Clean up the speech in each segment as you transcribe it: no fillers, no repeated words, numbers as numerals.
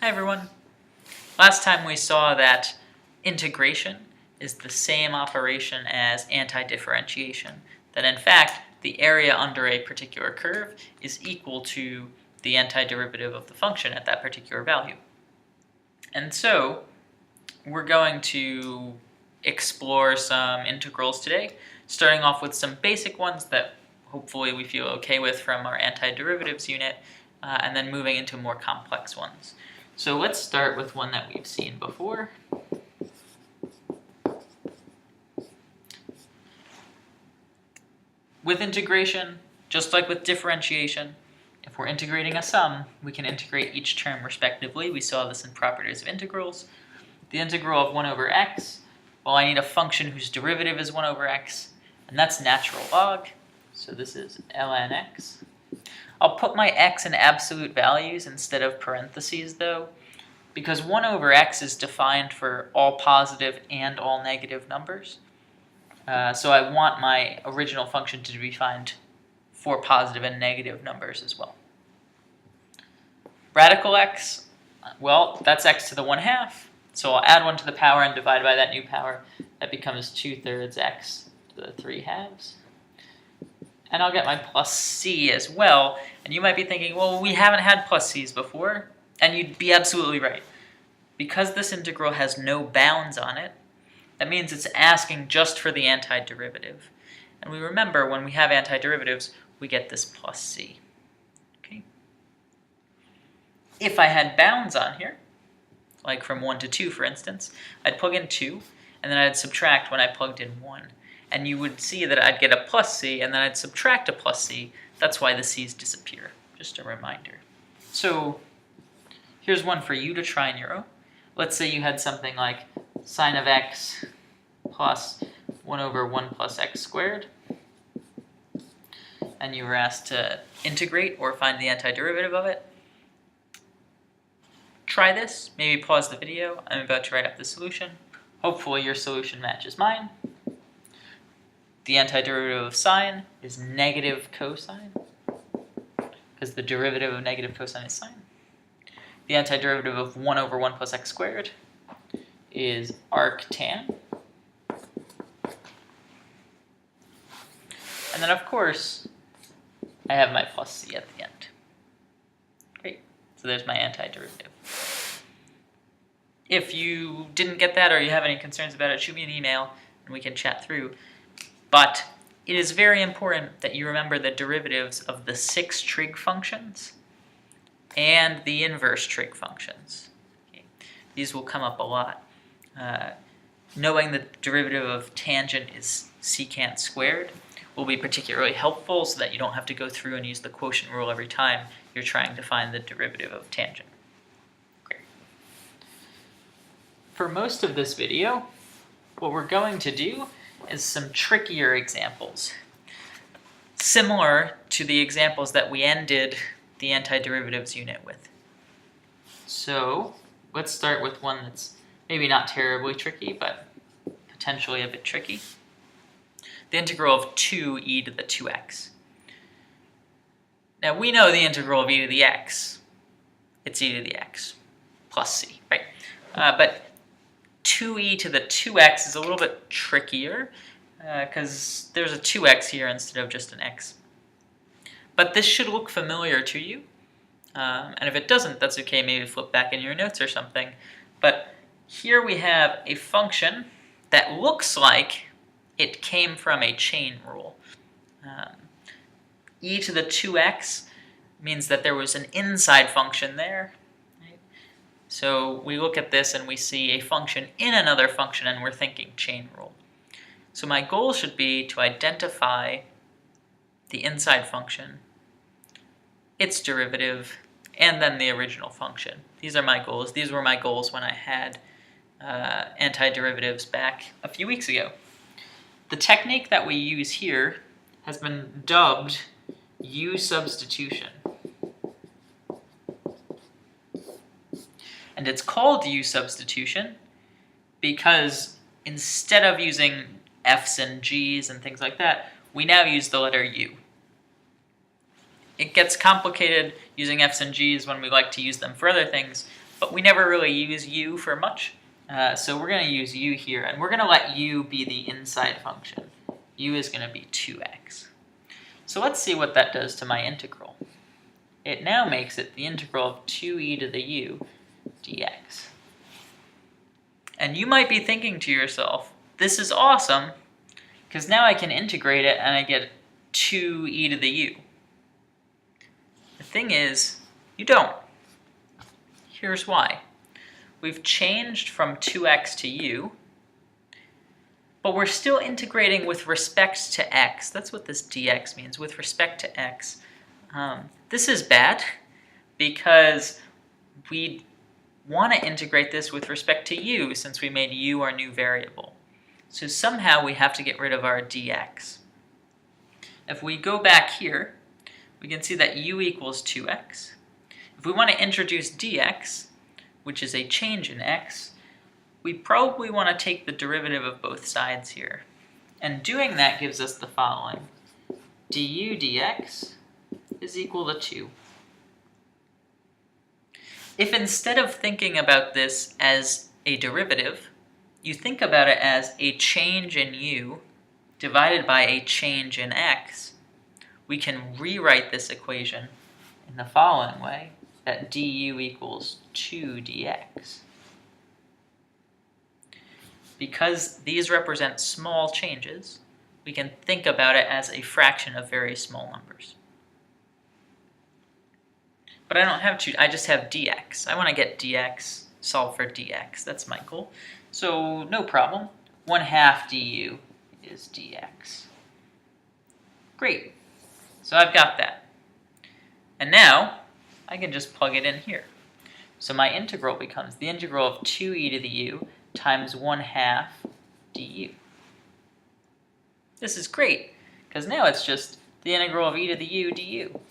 Hi everyone. Last time we saw that integration is the same operation as antidifferentiation. That in fact, the area under a particular curve is equal to the antiderivative of the function at that particular value. And so, we're going to explore some integrals today, starting off with some basic ones that hopefully we feel okay with from our antiderivatives unit, and then moving into more complex ones. So let's start with one that we've seen before. With integration, just like with differentiation, if we're integrating a sum, we can integrate each term respectively. We saw this in properties of integrals. The integral of 1 over x, well, I need a function whose derivative is 1 over x, and that's natural log. So this is ln x. I'll put my x in absolute values instead of parentheses though, because 1 over x is defined for all positive and all negative numbers. So I want my original function to be defined for positive and negative numbers as well. Radical x, well, that's x to the 1/2. So I'll add 1 to the power and divide by that new power. That becomes 2/3 x to the 3/2. And I'll get my plus c as well. And you might be thinking, well, we haven't had plus c's before. And you'd be absolutely right. Because this integral has no bounds on it, that means it's asking just for the antiderivative. And we remember when we have antiderivatives, we get this plus c. Okay? If I had bounds on here, like from 1 to 2 for instance, I'd plug in 2, and then I'd subtract when I plugged in 1. And you would see that I'd get a plus c, and then I'd subtract a plus c. That's why the c's disappear. Just a reminder. So here's one for you to try in your own. Let's say you had something like sine of x plus 1 over 1 plus x squared. And you were asked to integrate or find the antiderivative of it. Try this. Maybe pause the video. I'm about to write up the solution. Hopefully your solution matches mine. The antiderivative of sine is negative cosine, because the derivative of negative cosine is sine. The antiderivative of 1 over 1 plus x squared is arctan. And then, of course, I have my plus c at the end. Great. So there's my antiderivative. If you didn't get that or you have any concerns about it, shoot me an email and we can chat through. But it is very important that you remember the derivatives of the 6 trig functions and the inverse trig functions. Okay. These will come up a lot. Knowing the derivative of tangent is secant squared will be particularly helpful so that you don't have to go through and use the quotient rule every time you're trying to find the derivative of tangent. Great. For most of this video, what we're going to do is some trickier examples, similar to the examples that we ended the antiderivatives unit with. So let's start with one that's maybe not terribly tricky, but potentially a bit tricky. The integral of 2e to the 2x. Now we know the integral of e to the x. It's e to the x plus c, right? But 2e to the 2x is a little bit trickier because there's a 2x here instead of just an x. But this should look familiar to you. And if it doesn't, that's okay. Maybe flip back in your notes or something. But here we have a function that looks like it came from a chain rule. E to the 2x means that there was an inside function there. Right? So we look at this and we see a function in another function and we're thinking chain rule. So my goal should be to identify the inside function, its derivative, and then the original function. These are my goals. These were my goals when I had antiderivatives back a few weeks ago. The technique that we use here has been dubbed U substitution. And it's called U substitution because instead of using F's and G's and things like that, we now use the letter U. It gets complicated using F's and G's when we like to use them for other things, but we never really use u for much. So we're going to use u here, and we're going to let u be the inside function. U is going to be 2x. So let's see what that does to my integral. It now makes it the integral of 2e to the u dx. And you might be thinking to yourself, this is awesome, because now I can integrate it and I get 2e to the u. The thing is, you don't. Here's why. We've changed from 2x to u, but we're still integrating with respect to x. That's what this dx means, with respect to x. This is bad because we want to integrate this with respect to u since we made u our new variable. So somehow we have to get rid of our dx. If we go back here, we can see that u equals 2x. If we want to introduce dx, which is a change in x, we probably want to take the derivative of both sides here. And doing that gives us the following. Du dx is equal to 2. If instead of thinking about this as a derivative, you think about it as a change in u divided by a change in x, we can rewrite this equation in the following way, that du equals 2 dx. Because these represent small changes, we can think about it as a fraction of very small numbers. But I don't have to, I just have dx. I want to get dx, solve for dx. That's my goal. So no problem. 1/2 du is dx. Great. So I've got that. And now I can just plug it in here. So my integral becomes the integral of 2e to the u times 1/2 du. This is great, because now it's just the integral of e to the u du.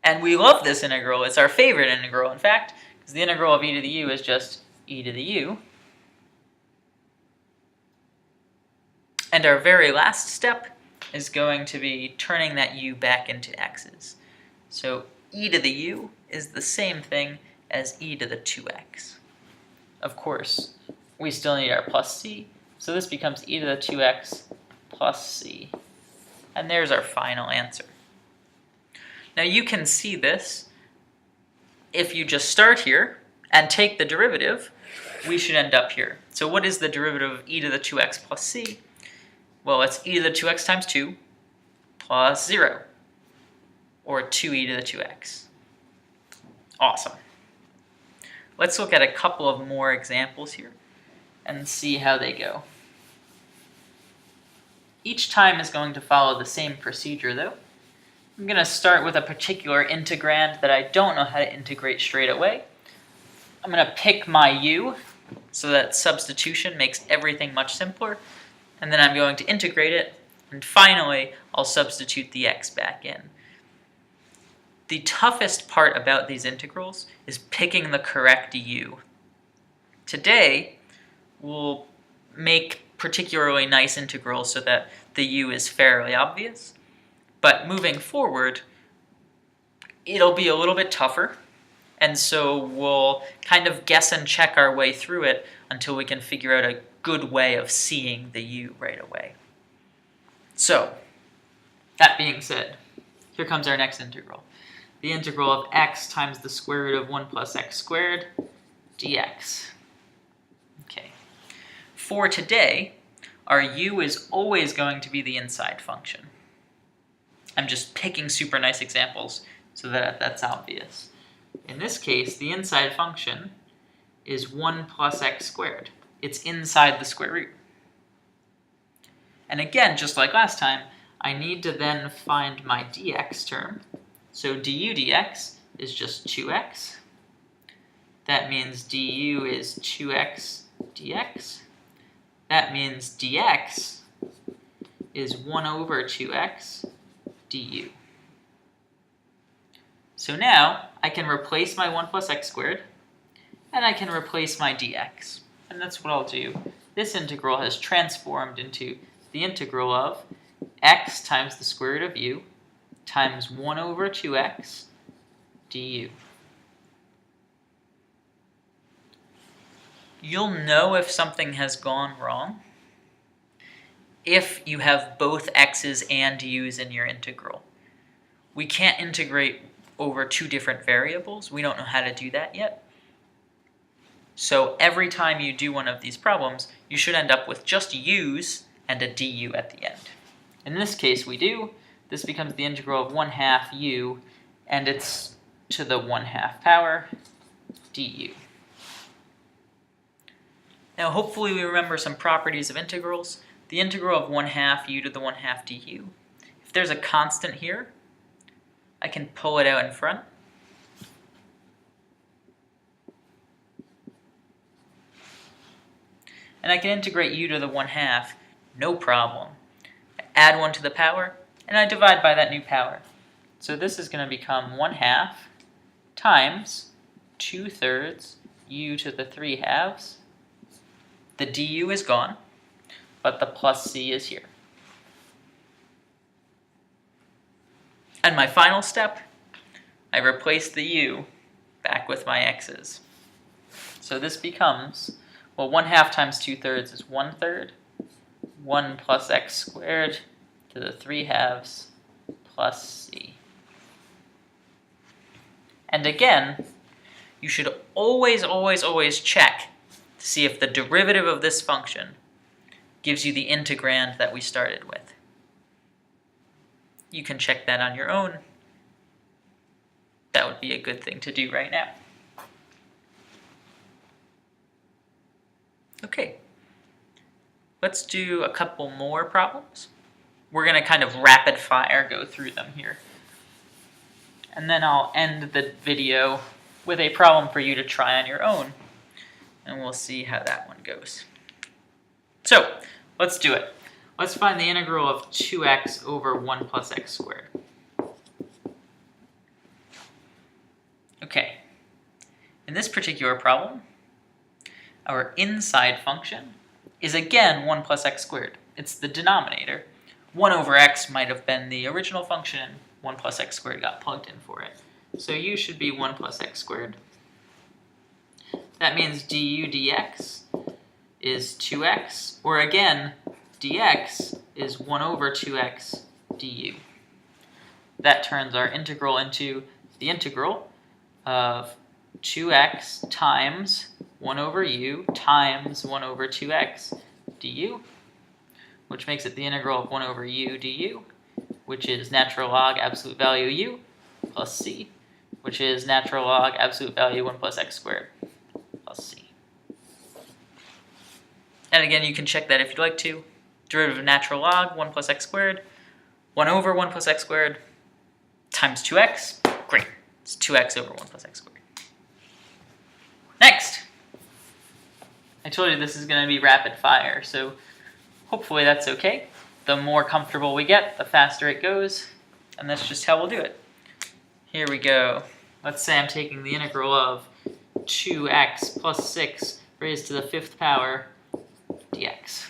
And we love this integral. It's our favorite integral, in fact, because the integral of e to the u is just e to the u. And our very last step is going to be turning that u back into x's. So e to the u is the same thing as e to the 2x. Of course, we still need our plus c, so this becomes e to the 2x plus c. And there's our final answer. Now you can see this. If you just start here and take the derivative, we should end up here. So what is the derivative of e to the 2x plus c? Well, it's e to the 2x times 2 plus 0, or 2e to the 2x. Awesome. Let's look at a couple of more examples here and see how they go. Each time is going to follow the same procedure though. I'm going to start with a particular integrand that I don't know how to integrate straight away. I'm going to pick my u so that substitution makes everything much simpler, and then I'm going to integrate it, and finally I'll substitute the x back in. The toughest part about these integrals is picking the correct u. Today, we'll make particularly nice integrals so that the u is fairly obvious, but moving forward, it'll be a little bit tougher, and so we'll kind of guess and check our way through it until we can figure out a good way of seeing the u right away. So, that being said, here comes our next integral. The integral of x times the square root of 1 plus x squared dx. Okay. For today, our u is always going to be the inside function. I'm just picking super nice examples so that that's obvious. In this case, the inside function is 1 plus x squared. It's inside the square root. And again, just like last time, I need to then find my dx term. So du dx is just 2x. That means du is 2x dx. That means dx is 1 over 2x du. So now I can replace my 1 plus x squared, and I can replace my dx. And that's what I'll do. This integral has transformed into the integral of x times the square root of u times 1 over 2x du. You'll know if something has gone wrong if you have both x's and u's in your integral. We can't integrate over two different variables. We don't know how to do that yet. So every time you do one of these problems, you should end up with just u's and a du at the end. In this case, we do. This becomes the integral of 1/2 u, and it's to the 1/2 power du. Now hopefully we remember some properties of integrals. The integral of 1/2 u to the 1/2 du. If there's a constant here, I can pull it out in front. And I can integrate u to the 1/2, no problem. I add 1 to the power, and I divide by that new power. So this is going to become 1/2 times 2/3 u to the 3/2. The du is gone, but the plus c is here. And my final step, I replace the u back with my x's. So this becomes, well, 1/2 times 2/3 is 1/3. 1 plus x squared to the 3/2 plus c. And again, you should always, always, always check to see if the derivative of this function gives you the integrand that we started with. You can check that on your own. That would be a good thing to do right now. Okay, let's do a couple more problems. We're going to kind of rapid fire go through them here. And then I'll end the video with a problem for you to try on your own. And we'll see how that one goes. So, let's do it. Let's find the integral of 2x over 1 plus x squared. Okay, in this particular problem, our inside function is again 1 plus x squared. It's the denominator. 1 over x might have been the original function. 1 plus x squared got plugged in for it. So u should be 1 plus x squared. That means du dx is 2x, or again, dx is 1 over 2x du. That turns our integral into the integral of 2x times 1 over u times 1 over 2x du, which makes it the integral of 1 over u du, which is natural log absolute value u plus c, which is natural log absolute value 1 plus x squared plus c. And again, you can check that if you'd like to. Derivative of natural log 1 plus x squared, 1 over 1 plus x squared times 2x. Great. It's 2x over 1 plus x squared. Next! I told you this is going to be rapid fire, so hopefully that's okay. The more comfortable we get, the faster it goes, and that's just how we'll do it. Here we go. Let's say I'm taking the integral of 2x plus 6 raised to the 5th power dx.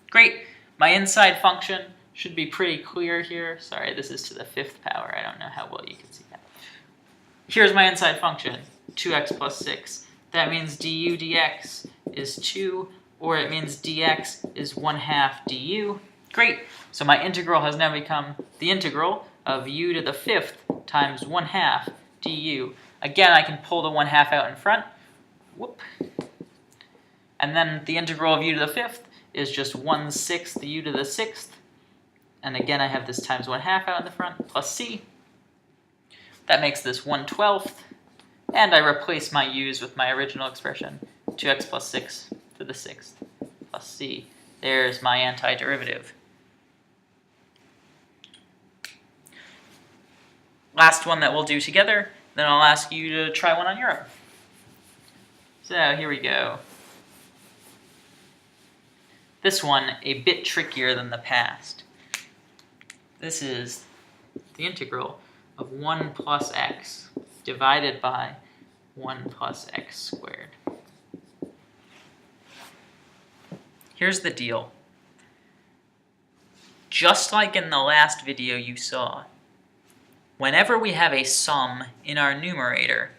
Great. My inside function should be pretty clear here. Sorry, this is to the 5th power. I don't know how well you can see that. Here's my inside function, 2x plus 6. That means du dx is 2, or it means dx is 1/2 du. Great. So my integral has now become the integral of u to the 5th times 1/2 du. Again, I can pull the 1/2 out in front. Whoop. And then the integral of u to the 5th is just 1/6 u to the 6th. And again, I have this times 1/2 out in the front, plus c. That makes this 1/12. And I replace my u's with my original expression, 2x plus 6 to the 6th plus c. There's my antiderivative. Last one that we'll do together, then I'll ask you to try one on your own. So here we go. This one, a bit trickier than the past. This is the integral of 1 plus x divided by 1 plus x squared. Here's the deal. Just like in the last video you saw, whenever we have a sum in our numerator,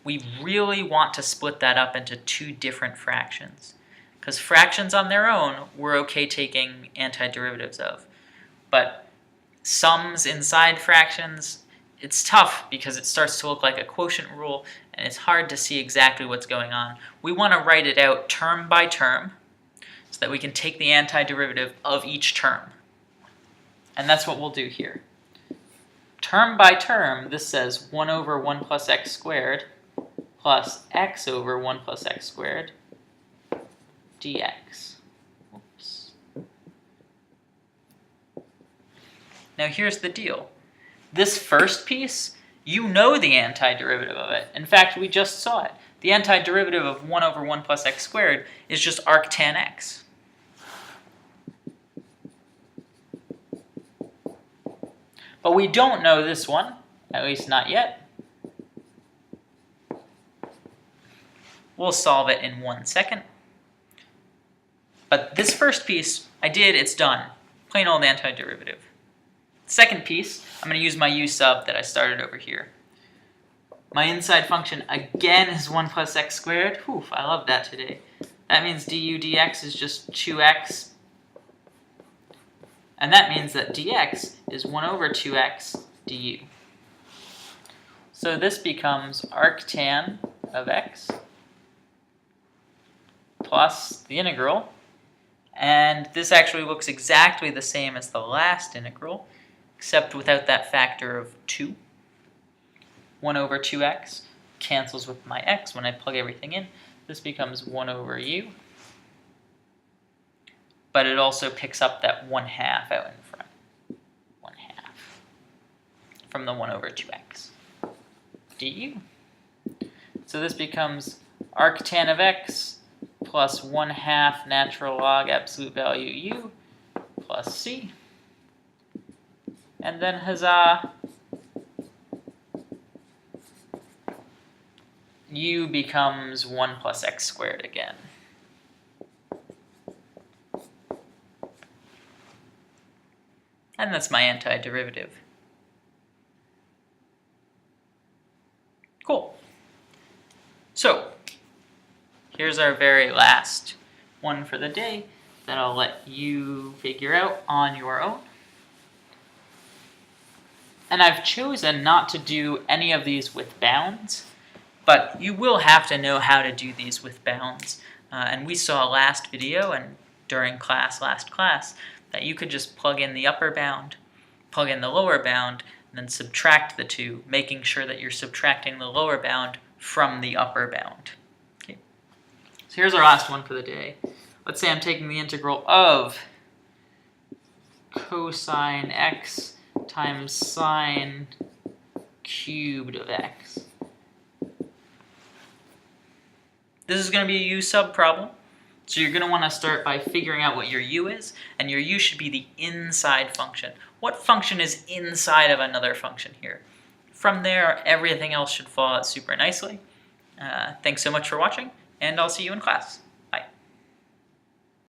we really want to split that up into two different fractions. Because fractions on their own, we're okay taking antiderivatives of. But sums inside fractions, it's tough because it starts to look like a quotient rule and it's hard to see exactly what's going on. We want to write it out term by term so that we can take the antiderivative of each term. And that's what we'll do here. Term by term, this says 1 over 1 plus x squared plus x over 1 plus x squared dx. Oops. Now here's the deal. This first piece, you know the antiderivative of it. In fact, we just saw it. The antiderivative of 1 over 1 plus x squared is just arctan x. But we don't know this one, at least not yet. We'll solve it in 1 second. But this first piece, I did, it's done. Plain old antiderivative. Second piece, I'm going to use my u sub that I started over here. My inside function again is 1 plus x squared. Whew, I love that today. That means du dx is just 2x. And that means that dx is 1 over 2x du. So this becomes arctan of x plus the integral. And this actually looks exactly the same as the last integral, except without that factor of 2. 1 over 2x cancels with my x when I plug everything in. This becomes 1 over u. But it also picks up that 1/2 out in front. 1/2 from the 1 over 2x du. So this becomes arctan of x plus 1/2 natural log absolute value u plus c. And then huzzah, u becomes 1 plus x squared again. And that's my antiderivative. Cool. So, here's our very last one for the day that I'll let you figure out on your own. And I've chosen not to do any of these with bounds, but you will have to know how to do these with bounds. And we saw last video and during last class, that you could just plug in the upper bound, plug in the lower bound, and then subtract the two, making sure that you're subtracting the lower bound from the upper bound. Okay. So here's our last one for the day. Let's say I'm taking the integral of cosine x times sine cubed of x. This is going to be a u sub problem. So you're going to want to start by figuring out what your u is, and your u should be the inside function. What function is inside of another function here? From there, everything else should fall out super nicely. Thanks so much for watching, and I'll see you in class.